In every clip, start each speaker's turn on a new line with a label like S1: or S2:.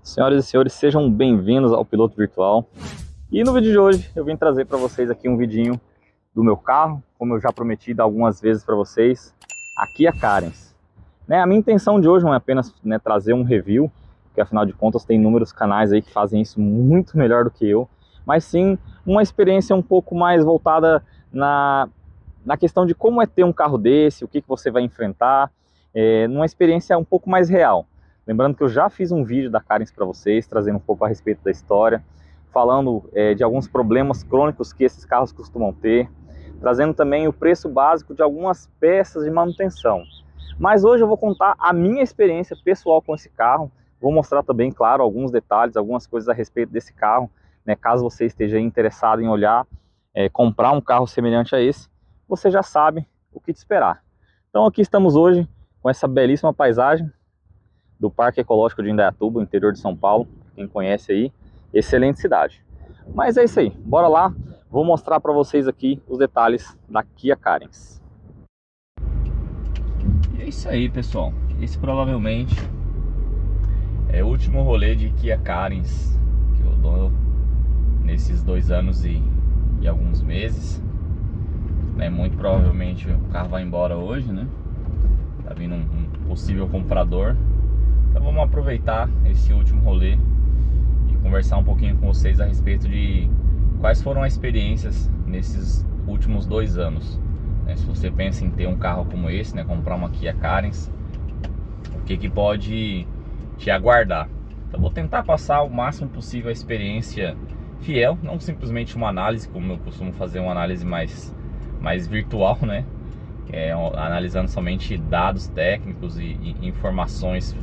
S1: Senhoras e senhores, sejam bem-vindos ao Piloto Virtual. E no vídeo de hoje eu vim trazer para vocês aqui um vidinho do meu carro, como eu já prometi algumas vezes para vocês, a Kia Carens. A minha intenção de hoje não é apenas trazer um review, porque afinal de contas tem inúmeros canais aí que fazem isso muito melhor do que eu, mas sim uma experiência um pouco mais voltada na questão de como é ter um carro desse, o que você vai enfrentar, numa experiência um pouco mais real. Lembrando que eu já fiz um vídeo da Carens para vocês, trazendo um pouco a respeito da história, falando de alguns problemas crônicos que esses carros costumam ter, trazendo também o preço básico de algumas peças de manutenção. Mas hoje eu vou contar a minha experiência pessoal com esse carro, vou mostrar também, claro, alguns detalhes, algumas coisas a respeito desse carro, caso você esteja interessado em olhar, comprar um carro semelhante a esse, você já sabe o que te esperar. Então aqui estamos hoje com essa belíssima paisagem do Parque Ecológico de Indaiatuba, interior de São Paulo. Quem conhece aí, excelente cidade. Mas é isso aí, bora lá, vou mostrar para vocês aqui os detalhes da Kia Carens. E é isso aí, pessoal, esse provavelmente é o último rolê de Kia Carens que eu dou nesses 2 anos e alguns meses. Muito provavelmente o carro vai embora hoje, tá vindo um possível comprador. Então vamos aproveitar esse último rolê e conversar um pouquinho com vocês a respeito de quais foram as experiências nesses últimos 2 anos. Se você pensa em ter um carro como esse, comprar uma Kia Carens, o que pode te aguardar. Então vou tentar passar o máximo possível a experiência fiel, não simplesmente uma análise, como eu costumo fazer uma análise mais virtual, analisando somente dados técnicos e informações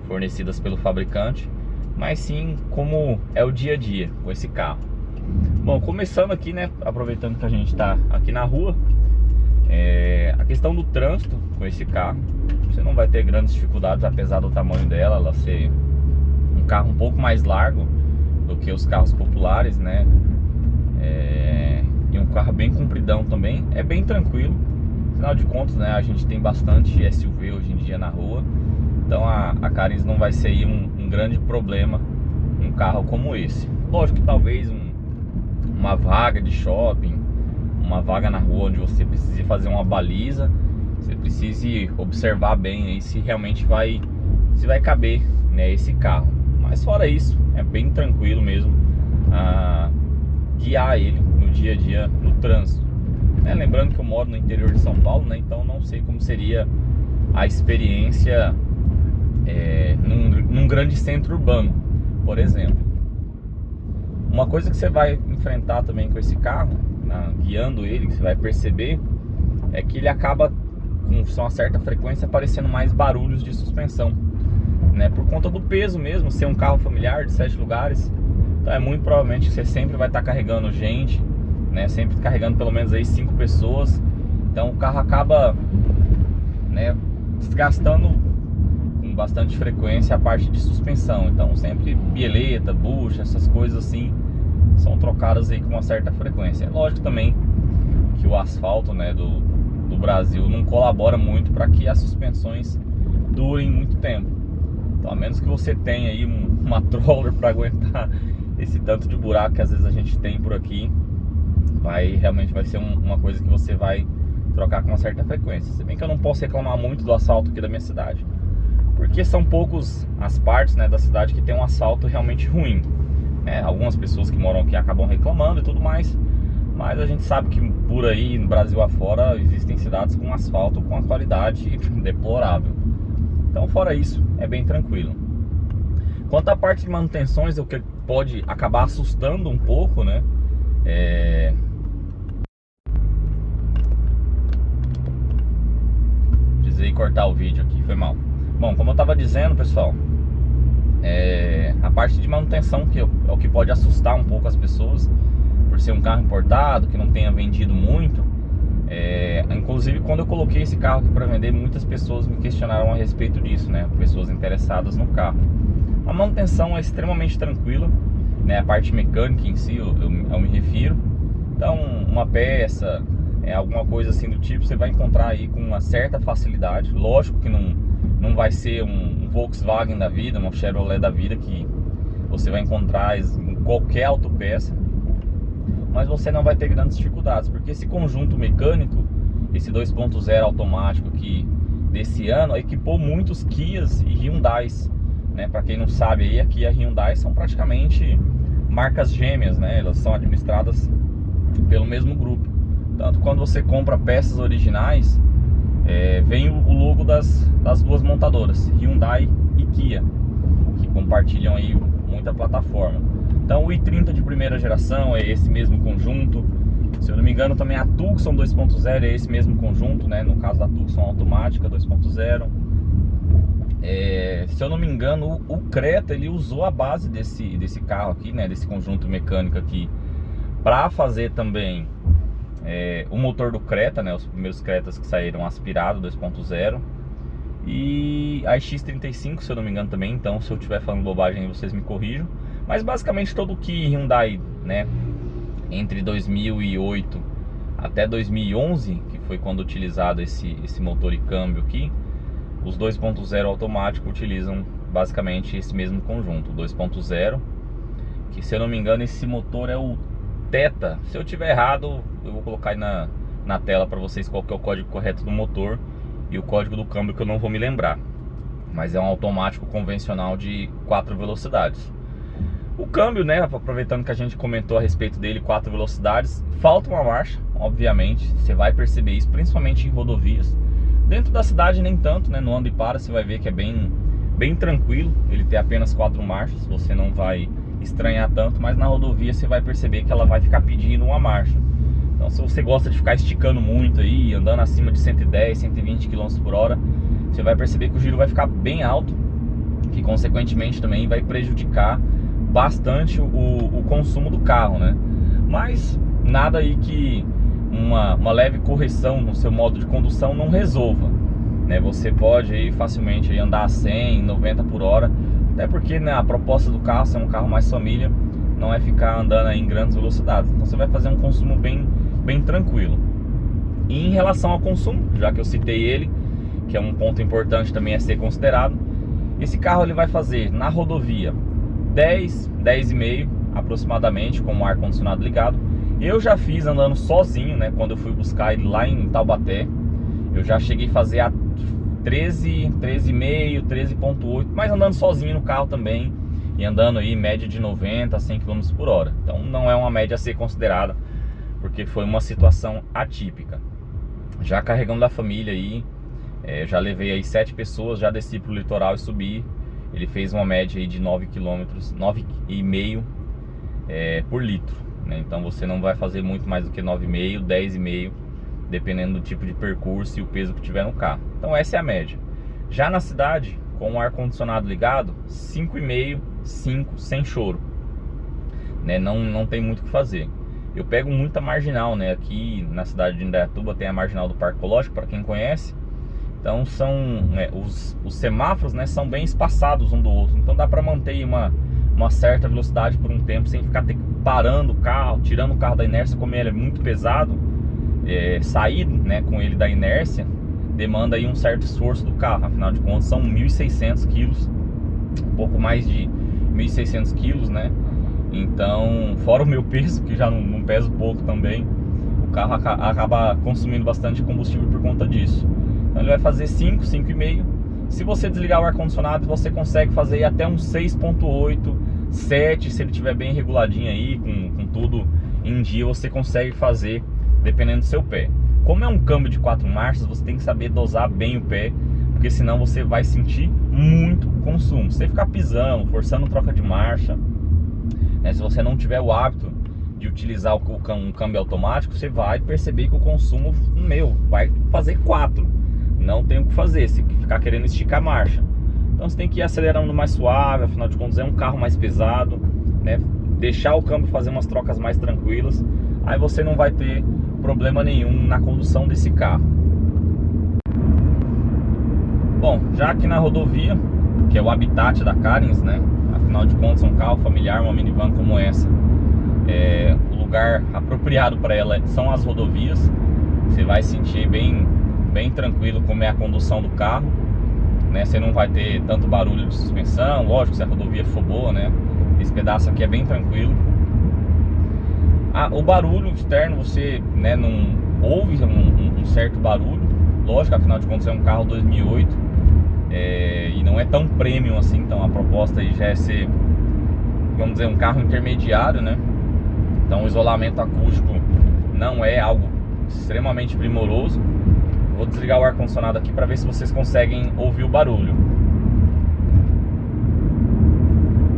S1: fornecidas pelo fabricante, mas sim como é o dia a dia com esse carro. Bom, começando aqui, aproveitando que a gente está aqui na rua, a questão do trânsito com esse carro, você não vai ter grandes dificuldades, apesar do tamanho dela, ela ser um carro um pouco mais largo do que os carros populares, e um carro bem compridão também, é bem tranquilo. Afinal de contas, a gente tem bastante SUV hoje em dia na rua, então a Carens não vai ser aí um grande problema um carro como esse. Lógico que talvez uma vaga de shopping, uma vaga na rua onde você precise fazer uma baliza, você precise observar bem aí se realmente vai caber esse carro. Mas fora isso, é bem tranquilo mesmo guiar ele no dia a dia no trânsito. Lembrando que eu moro no interior de São Paulo, então não sei como seria a experiência num grande centro urbano, por exemplo. Uma coisa que você vai enfrentar também com esse carro, guiando ele, que você vai perceber, é que ele acaba com uma certa frequência aparecendo mais barulhos de suspensão, por conta do peso mesmo, ser um carro familiar de 7 lugares. Então é muito provavelmente que você sempre vai estar carregando gente, sempre carregando pelo menos aí 5 pessoas. Então o carro acaba desgastando com bastante frequência a parte de suspensão. Então sempre bieleta, bucha, essas coisas assim são trocadas aí com uma certa frequência. É lógico também que o asfalto do Brasil não colabora muito para que as suspensões durem muito tempo. Então a menos que você tenha aí uma troller para aguentar esse tanto de buraco que às vezes a gente tem por aqui, realmente vai ser uma coisa que você vai trocar com uma certa frequência. Se bem que eu não posso reclamar muito do asfalto aqui da minha cidade, porque são poucos as partes da cidade que tem um asfalto realmente ruim. Algumas pessoas que moram aqui acabam reclamando e tudo mais, mas a gente sabe que por aí, no Brasil afora, existem cidades com asfalto com uma qualidade deplorável. Então fora isso, é bem tranquilo. Quanto à parte de manutenções, o que pode acabar assustando um pouco, Precisei cortar o vídeo aqui, foi mal. Bom, como eu estava dizendo, pessoal, a parte de manutenção que é o que pode assustar um pouco as pessoas, por ser um carro importado, que não tenha vendido muito. Inclusive, quando eu coloquei esse carro aqui para vender, muitas pessoas me questionaram a respeito disso, pessoas interessadas no carro. A manutenção é extremamente tranquila, a parte mecânica em si eu me refiro. Então uma peça, alguma coisa assim do tipo, você vai encontrar aí com uma certa facilidade. Lógico que não vai ser um Volkswagen da vida, uma Chevrolet da vida, que você vai encontrar em qualquer autopeça, mas você não vai ter grandes dificuldades, porque esse conjunto mecânico, esse 2.0 automático aqui desse ano, equipou muitos Kias e Hyundais, né? Para quem não sabe, aí a Kia e a Hyundai são praticamente marcas gêmeas, né? Elas são administradas pelo mesmo grupo. Tanto quando você compra peças originais, vem o logo das duas montadoras, Hyundai e Kia, que compartilham aí muita plataforma. Então o i30 de primeira geração é esse mesmo conjunto. Se eu não me engano, também a Tucson 2.0 é esse mesmo conjunto, né? No caso da Tucson automática 2.0. Se eu não me engano, o Creta, ele usou a base desse carro aqui, né? Desse conjunto mecânico aqui, para fazer também o motor do Creta, né? Os primeiros Cretas que saíram aspirado 2.0. E a X35, se eu não me engano também. Então, se eu estiver falando bobagem, vocês me corrijam. Mas basicamente todo o Kia e Hyundai, né, entre 2008 até 2011, que foi quando utilizado esse motor e câmbio aqui, os 2.0 automático utilizam basicamente esse mesmo conjunto, 2.0, que se eu não me engano esse motor é o Theta. Se eu tiver errado, eu vou colocar aí na tela para vocês qual que é o código correto do motor e o código do câmbio, que eu não vou me lembrar. Mas é um automático convencional de 4 velocidades. O câmbio, né, aproveitando que a gente comentou a respeito dele, 4 velocidades, falta uma marcha, obviamente, você vai perceber isso, principalmente em rodovias. Dentro da cidade nem tanto, né, no anda e para você vai ver que é bem tranquilo, ele tem apenas 4 marchas, você não vai estranhar tanto, mas na rodovia você vai perceber que ela vai ficar pedindo uma marcha. Então se você gosta de ficar esticando muito aí, andando acima de 110, 120 km por hora, você vai perceber que o giro vai ficar bem alto, que consequentemente também vai prejudicar bastante o consumo do carro, né? Mas nada aí que uma leve correção no seu modo de condução não resolva, né? Você pode aí facilmente aí andar a 100, 90 por hora, até porque, né, a proposta do carro, ser um carro mais família, não é ficar andando aí em grandes velocidades. Então você vai fazer um consumo bem tranquilo. E em relação ao consumo, já que eu citei ele, que é um ponto importante também a ser considerado, esse carro ele vai fazer na rodovia 10,5 aproximadamente, com o ar-condicionado ligado. Eu já fiz andando sozinho, né, quando eu fui buscar ele lá em Taubaté, eu já cheguei a fazer a 13,5, 13,8, mas andando sozinho no carro também, e andando aí média de 90 a 100 km por hora. Então não é uma média a ser considerada, porque foi uma situação atípica. Já carregando a família aí, já levei aí 7 pessoas, já desci pro litoral e subi. Ele fez uma média aí de 9 km, 9,5 por litro, né? Então você não vai fazer muito mais do que 9,5, 10,5, dependendo do tipo de percurso e o peso que tiver no carro. Então essa é a média. Já na cidade, com o ar-condicionado ligado, 5,5, 5, sem choro, né? Não tem muito o que fazer. Eu pego muita marginal, né? Aqui na cidade de Indaiatuba tem a marginal do Parque Ecológico, para quem conhece. Então os semáforos, né, são bem espaçados um do outro. Então dá para manter uma certa velocidade por um tempo sem ficar parando o carro, tirando o carro da inércia. Como ele é muito pesado, sair, né, com ele da inércia demanda aí um certo esforço do carro. Afinal de contas são 1.600 quilos, um pouco mais de 1.600 quilos, né? Então, fora o meu peso, que já não peso pouco também, o carro acaba consumindo bastante combustível por conta disso. Então ele vai fazer 5, 5,5. Se você desligar o ar-condicionado, você consegue fazer até um 6,8, 7, se ele estiver bem reguladinho aí, com tudo em dia, você consegue fazer, dependendo do seu pé. Como é um câmbio de 4 marchas, você tem que saber dosar bem o pé, porque senão você vai sentir muito o consumo. Se você ficar pisando, forçando troca de marcha, né, se você não tiver o hábito de utilizar um câmbio automático, você vai perceber que o consumo, vai fazer 4. Não tem o que fazer, se ficar querendo esticar a marcha. Então você tem que ir acelerando mais suave, afinal de contas é um carro mais pesado, né? Deixar o câmbio fazer umas trocas mais tranquilas, aí você não vai ter problema nenhum na condução desse carro. Bom, já aqui na rodovia, que é o habitat da Carinhos, né? Afinal de contas, um carro familiar, uma minivan como essa, o lugar apropriado para ela são as rodovias. Você vai sentir bem tranquilo como é a condução do carro, né? Você não vai ter tanto barulho de suspensão, lógico, se a rodovia for boa, né? Esse pedaço aqui é bem tranquilo. O barulho externo, você, né, não ouve um certo barulho. Lógico, afinal de contas é um carro 2008 e não é tão premium assim. Então a proposta aí já é ser, vamos dizer, um carro intermediário, né? Então o isolamento acústico não é algo extremamente primoroso. Vou desligar o ar-condicionado aqui para ver se vocês conseguem ouvir o barulho.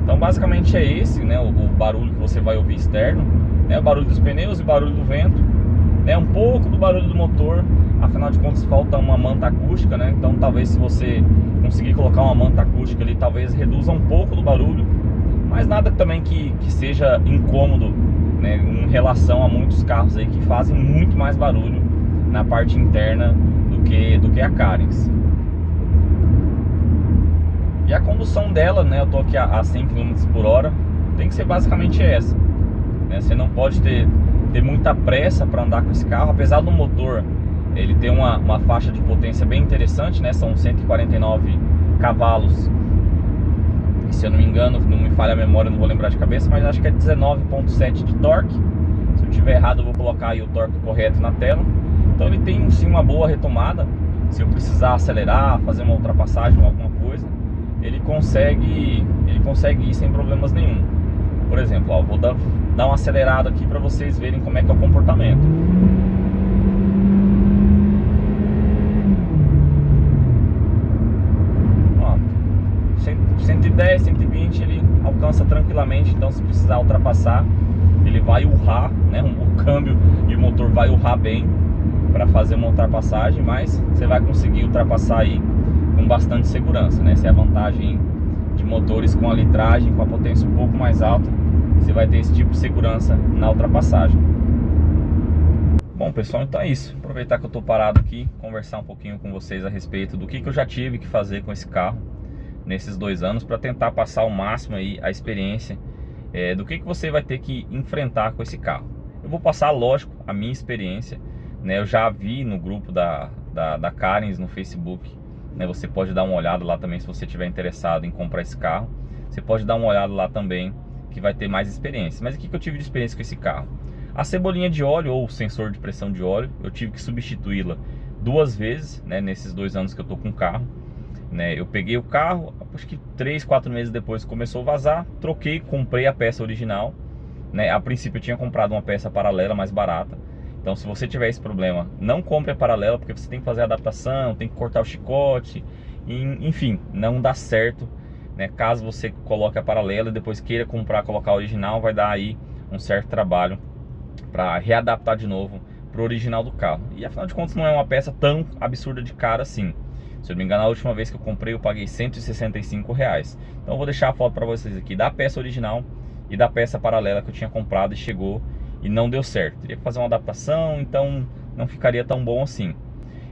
S1: Então basicamente é esse, né, o barulho que você vai ouvir externo, né, o barulho dos pneus e o barulho do vento, né, um pouco do barulho do motor. Afinal de contas falta uma manta acústica, né? Então talvez se você conseguir colocar uma manta acústica ali, talvez reduza um pouco do barulho, mas nada também que seja incômodo, né, em relação a muitos carros aí que fazem muito mais barulho na parte interna do que a Carens. E a condução dela, né, eu tô aqui a 100 km por hora, tem que ser basicamente essa, né? Você não pode ter muita pressa para andar com esse carro, apesar do motor ele ter uma faixa de potência bem interessante, né? São 149 cavalos, e, se eu não me engano, não me falha a memória, não vou lembrar de cabeça, mas acho que é 19,7 de torque. Se eu tiver errado eu vou colocar aí o torque correto na tela. Então ele tem sim uma boa retomada. Se eu precisar acelerar, fazer uma ultrapassagem ou alguma coisa, ele consegue ir sem problemas nenhum. Por exemplo, ó, vou dar uma acelerada aqui para vocês verem como é que é o comportamento. Ó, 110, 120 ele alcança tranquilamente. Então se precisar ultrapassar, ele vai urrar, né? O câmbio e o motor vai urrar bem para fazer uma ultrapassagem, mas você vai conseguir ultrapassar aí com bastante segurança, né? Essa é a vantagem de motores com a litragem, com a potência um pouco mais alta. Você vai ter esse tipo de segurança na ultrapassagem. Bom, pessoal, então é isso. Aproveitar que eu estou parado aqui, conversar um pouquinho com vocês a respeito do que eu já tive que fazer com esse carro nesses 2 anos, para tentar passar ao máximo aí a experiência do que você vai ter que enfrentar com esse carro. Eu vou passar, lógico, a minha experiência, né? Eu já vi no grupo da Carens no Facebook, né? Você pode dar uma olhada lá também se você estiver interessado em comprar esse carro. Você pode dar uma olhada lá também, que vai ter mais experiência. Mas o que eu tive de experiência com esse carro? A cebolinha de óleo, ou o sensor de pressão de óleo, eu tive que substituí-la 2 vezes, né, nesses 2 anos que eu tô com o carro, né? Eu peguei o carro, acho que 3, 4 meses depois começou a vazar, troquei, comprei a peça original, né? A princípio eu tinha comprado uma peça paralela mais barata. Então se você tiver esse problema, não compre a paralela, porque você tem que fazer a adaptação, tem que cortar o chicote, enfim, não dá certo, né? Caso você coloque a paralela e depois queira colocar a original, vai dar aí um certo trabalho para readaptar de novo para o original do carro. E afinal de contas não é uma peça tão absurda de cara assim. Se eu não me engano, a última vez que eu comprei eu paguei R$165. Então eu vou deixar a foto para vocês aqui da peça original e da peça paralela que eu tinha comprado e chegou e não deu certo. Teria que fazer uma adaptação, então não ficaria tão bom assim.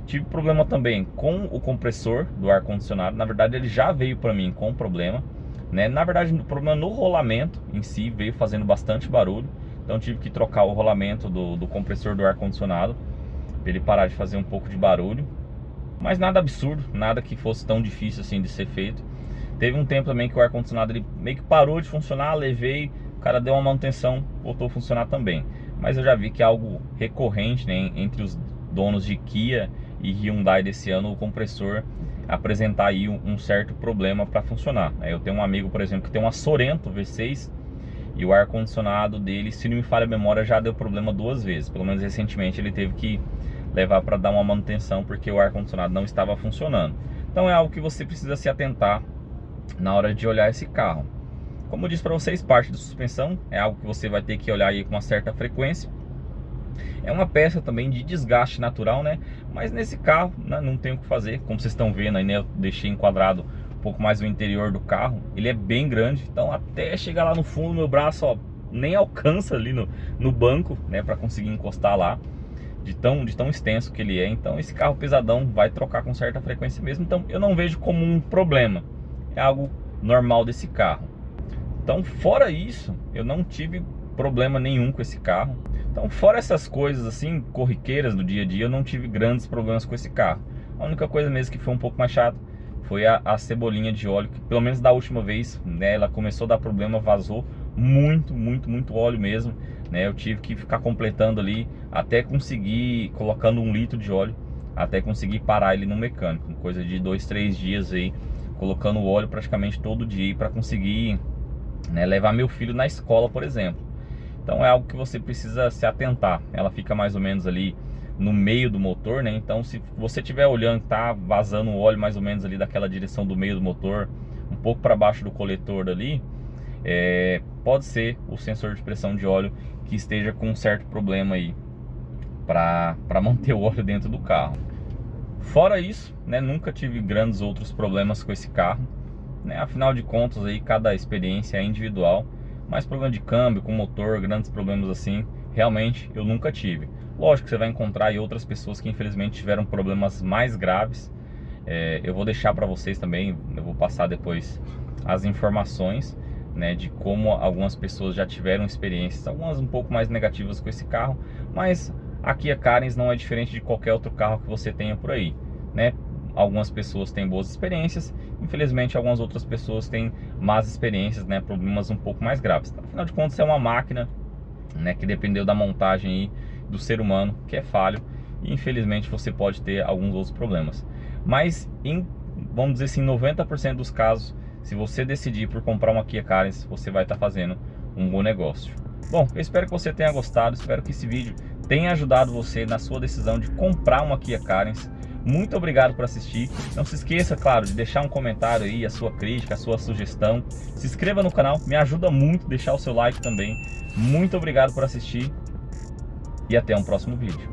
S1: Tive problema também com o compressor do ar-condicionado. Na verdade ele já veio para mim com problema, né? Na verdade o problema no rolamento em si, veio fazendo bastante barulho. Então tive que trocar o rolamento do compressor do ar-condicionado para ele parar de fazer um pouco de barulho. Mas nada absurdo, nada que fosse tão difícil assim de ser feito. Teve um tempo também que o ar-condicionado ele meio que parou de funcionar, levei, o cara deu uma manutenção, voltou a funcionar também. Mas eu já vi que é algo recorrente, né, entre os donos de Kia e Hyundai desse ano, o compressor apresentar aí um certo problema para funcionar. Eu tenho um amigo, por exemplo, que tem uma Sorento V6 e o ar-condicionado dele, se não me falha a memória, já deu problema 2 vezes. Pelo menos recentemente ele teve que levar para dar uma manutenção porque o ar-condicionado não estava funcionando. Então é algo que você precisa se atentar na hora de olhar esse carro. Como eu disse para vocês, parte da suspensão é algo que você vai ter que olhar aí com uma certa frequência. É uma peça também de desgaste natural, né? Mas nesse carro, né, não tem o que fazer. Como vocês estão vendo aí, né, eu deixei enquadrado um pouco mais o interior do carro. Ele é bem grande, então até chegar lá no fundo, meu braço, ó, nem alcança ali no banco, né, para conseguir encostar lá. De tão extenso que ele é. Então esse carro pesadão vai trocar com certa frequência mesmo. Então eu não vejo como um problema. É algo normal desse carro. Então fora isso, eu não tive problema nenhum com esse carro. Então fora essas coisas assim, corriqueiras do dia a dia, eu não tive grandes problemas com esse carro. A única coisa mesmo que foi um pouco mais chato foi a cebolinha de óleo, que pelo menos da última vez, né, ela começou a dar problema, vazou muito óleo mesmo, né? Eu tive que ficar completando ali até conseguir, colocando 1 litro de óleo, até conseguir parar ele no mecânico, coisa de 2, 3 dias aí, colocando óleo praticamente todo dia para conseguir, né, levar meu filho na escola, por exemplo. Então é algo que você precisa se atentar. Ela fica mais ou menos ali no meio do motor, né? Então se você estiver olhando, tá vazando o óleo mais ou menos ali daquela direção do meio do motor, um pouco para baixo do coletor ali, pode ser o sensor de pressão de óleo que esteja com um certo problema aí para manter o óleo dentro do carro. Fora isso, né, nunca tive grandes outros problemas com esse carro, né? Afinal de contas aí cada experiência é individual, mas problema de câmbio com motor, grandes problemas assim, realmente eu nunca tive. Lógico que você vai encontrar aí outras pessoas que infelizmente tiveram problemas mais graves. Eu vou deixar para vocês também, eu vou passar depois as informações, né, de como algumas pessoas já tiveram experiências, algumas um pouco mais negativas com esse carro, mas aqui a Carens não é diferente de qualquer outro carro que você tenha por aí, né? Algumas pessoas têm boas experiências, infelizmente algumas outras pessoas têm más experiências, né, problemas um pouco mais graves. Afinal de contas é uma máquina, né, que dependeu da montagem aí do ser humano, que é falho, e infelizmente você pode ter alguns outros problemas. Mas vamos dizer assim, 90% dos casos, se você decidir por comprar uma Kia Carens, você vai estar fazendo um bom negócio. Bom, eu espero que você tenha gostado, espero que esse vídeo tenha ajudado você na sua decisão de comprar uma Kia Carens. Muito obrigado por assistir. Não se esqueça, claro, de deixar um comentário aí, a sua crítica, a sua sugestão. Se inscreva no canal, me ajuda muito deixar o seu like também. Muito obrigado por assistir e até um próximo vídeo.